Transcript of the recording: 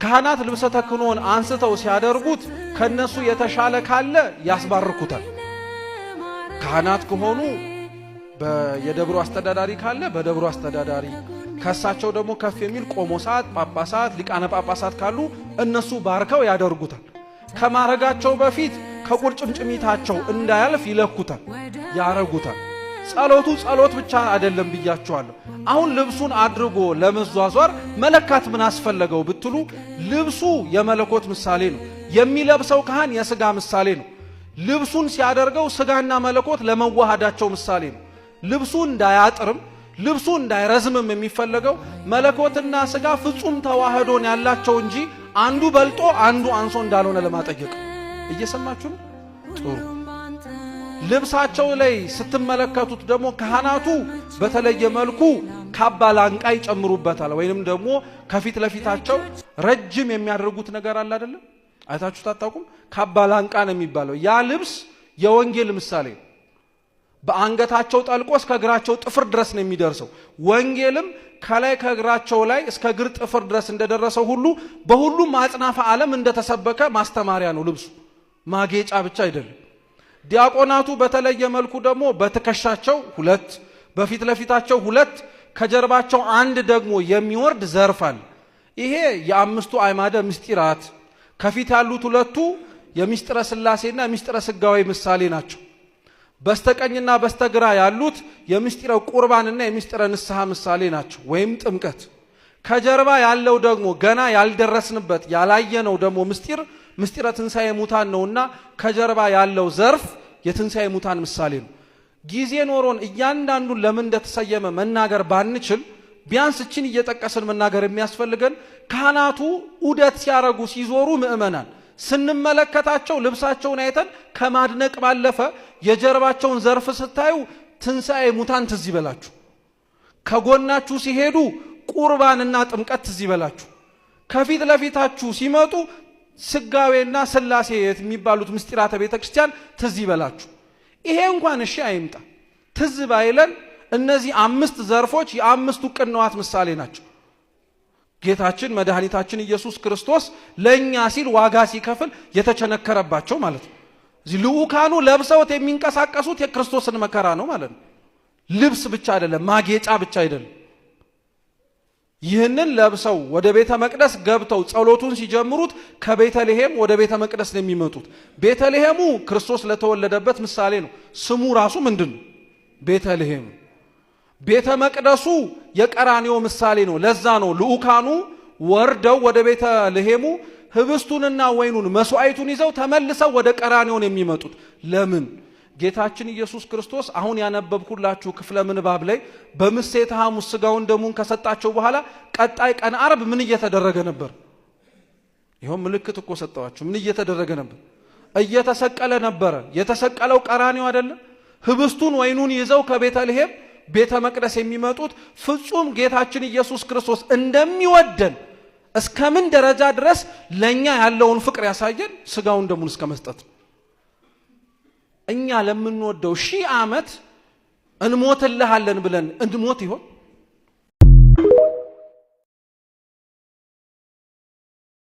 ካህናት ልብሰ ተክህኖን አንስተው ሲያደርጉት ከነሱ የተሻለ ካለ ያስባርኩታል። ካህናት ከሆኑ የደብሩ አስተዳዳሪ ካለ በደብሩ አስተዳዳሪ፣ ከሳቸው ደግሞ ከፍ የሚል ቆሞሳት፣ ጳጳሳት፣ ሊቃነ ጳጳሳት ካሉ እነሱ ባርከው ያደርጉታል። ከማረጋቸው በፊት ከቁርጭምጭሚታቸው እንዳያልፍ ይለኩታል፣ ያረጉታል። ጸሎቱ ጸሎት ብቻ አይደለም ብያችኋለሁ። አሁን ልብሱን አድርጎ ለመዟዟር መለካት ምን አስፈለገው ብትሉ ልብሱ የመለኮት ምሳሌ ነው። የሚለብሰው ካህን የሥጋ ምሳሌ ነው። ልብሱን ሲያደርገው ሥጋና መለኮት ለመዋሃዳቸው ምሳሌ ነው። ልብሱ እንዳያጥርም ልብሱ እንዳይረዝምም የሚፈለገው መለኮትና ሥጋ ፍጹም ተዋህዶን ያላቸው እንጂ አንዱ በልጦ አንዱ አንሶ እንዳልሆነ ለማጠየቅ። እየሰማችሁ ነው? ጥሩ። ልብሳቸው ላይ ስትመለከቱት ደግሞ ካህናቱ በተለየ መልኩ ካባ ላንቃ ይጨምሩበታል። ወይንም ደግሞ ከፊት ለፊታቸው ረጅም የሚያደርጉት ነገር አለ አይደለም? አይታችሁ ታጣቁም? ካባ ላንቃ ነው የሚባለው። ያ ልብስ የወንጌል ምሳሌ ነው። በአንገታቸው ጠልቆ እስከ እግራቸው ጥፍር ድረስ ነው የሚደርሰው። ወንጌልም ከላይ ከእግራቸው ላይ እስከ እግር ጥፍር ድረስ እንደደረሰው ሁሉ በሁሉም አጽናፈ ዓለም እንደተሰበከ ማስተማሪያ ነው ልብሱ፣ ማጌጫ ብቻ አይደለም። ዲያቆናቱ በተለየ መልኩ ደግሞ በትከሻቸው ሁለት፣ በፊት ለፊታቸው ሁለት፣ ከጀርባቸው አንድ ደግሞ የሚወርድ ዘርፍ አለ። ይሄ የአምስቱ አዕማደ ምስጢራት ከፊት ያሉት ሁለቱ የምስጢረ ሥላሴና የምስጢረ ሥጋዌ ምሳሌ ናቸው። በስተቀኝና በስተግራ ያሉት የምስጢረ ቁርባንና የምስጢረ ንስሐ ምሳሌ ናቸው፣ ወይም ጥምቀት። ከጀርባ ያለው ደግሞ ገና ያልደረስንበት ያላየነው ደግሞ ምስጢረ ትንሣኤ ሙታን ነውና ከጀርባ ያለው ዘርፍ የትንሣኤ ሙታን ምሳሌ ነው። ጊዜ ኖሮን እያንዳንዱን ለምን እንደተሰየመ መናገር ባንችል ቢያንስ እችን እየጠቀስን መናገር የሚያስፈልገን ካህናቱ ዑደት ሲያረጉ ሲዞሩ ምእመናን ስንመለከታቸው ልብሳቸውን አይተን ከማድነቅ ባለፈ የጀርባቸውን ዘርፍ ስታዩ ትንሣኤ ሙታን ትዝ ይበላችሁ። ከጎናችሁ ሲሄዱ ቁርባንና ጥምቀት ትዝ ይበላችሁ። ከፊት ለፊታችሁ ሲመጡ ሥጋዌና ሥላሴ የሚባሉት ምስጢራተ ቤተ ክርስቲያን ትዝ ይበላችሁ። ይሄ እንኳን እሺ አይምጣ፣ ትዝ ባይለን እነዚህ አምስት ዘርፎች የአምስቱ ቅንዋት ምሳሌ ናቸው። ጌታችን መድኃኒታችን ኢየሱስ ክርስቶስ ለኛ ሲል ዋጋ ሲከፍል የተቸነከረባቸው ማለት ነው። እዚህ ልዑካኑ ለብሰውት የሚንቀሳቀሱት የክርስቶስን መከራ ነው ማለት ነው። ልብስ ብቻ አይደለም፣ ማጌጫ ብቻ አይደለም። ይህንን ለብሰው ወደ ቤተ መቅደስ ገብተው ጸሎቱን ሲጀምሩት ከቤተልሔም ወደ ቤተ መቅደስ ነው የሚመጡት። ቤተልሔሙ ክርስቶስ ለተወለደበት ምሳሌ ነው። ስሙ ራሱ ምንድን ነው? ቤተልሔም። ቤተ መቅደሱ የቀራንዮ ምሳሌ ነው። ለዛ ነው ልዑካኑ ወርደው ወደ ቤተልሔሙ ህብስቱንና ወይኑን መስዋዕቱን ይዘው ተመልሰው ወደ ቀራንዮን የሚመጡት። ለምን? ጌታችን ኢየሱስ ክርስቶስ አሁን ያነበብኩላችሁ ክፍለ ምንባብ ላይ በምሴተ ሐሙስ ሥጋውን ደሙን ከሰጣቸው በኋላ ቀጣይ ቀን ዓርብ ምን እየተደረገ ነበር? ይሄው ምልክት እኮ ሰጣችሁ። ምን እየተደረገ ነበር? እየተሰቀለ ነበረ። የተሰቀለው ቀራንዮ አይደለም? ህብስቱን ወይኑን ይዘው ከቤተልሔም ቤተ መቅደስ የሚመጡት ፍጹም ጌታችን ኢየሱስ ክርስቶስ እንደሚወደን እስከምን ደረጃ ድረስ ለኛ ያለውን ፍቅር ያሳየን ሥጋውን ደሙን እስከ መስጠት። እኛ ለምንወደው 1000 ዓመት እንሞትልሃለን ብለን እንሞት ይሆን?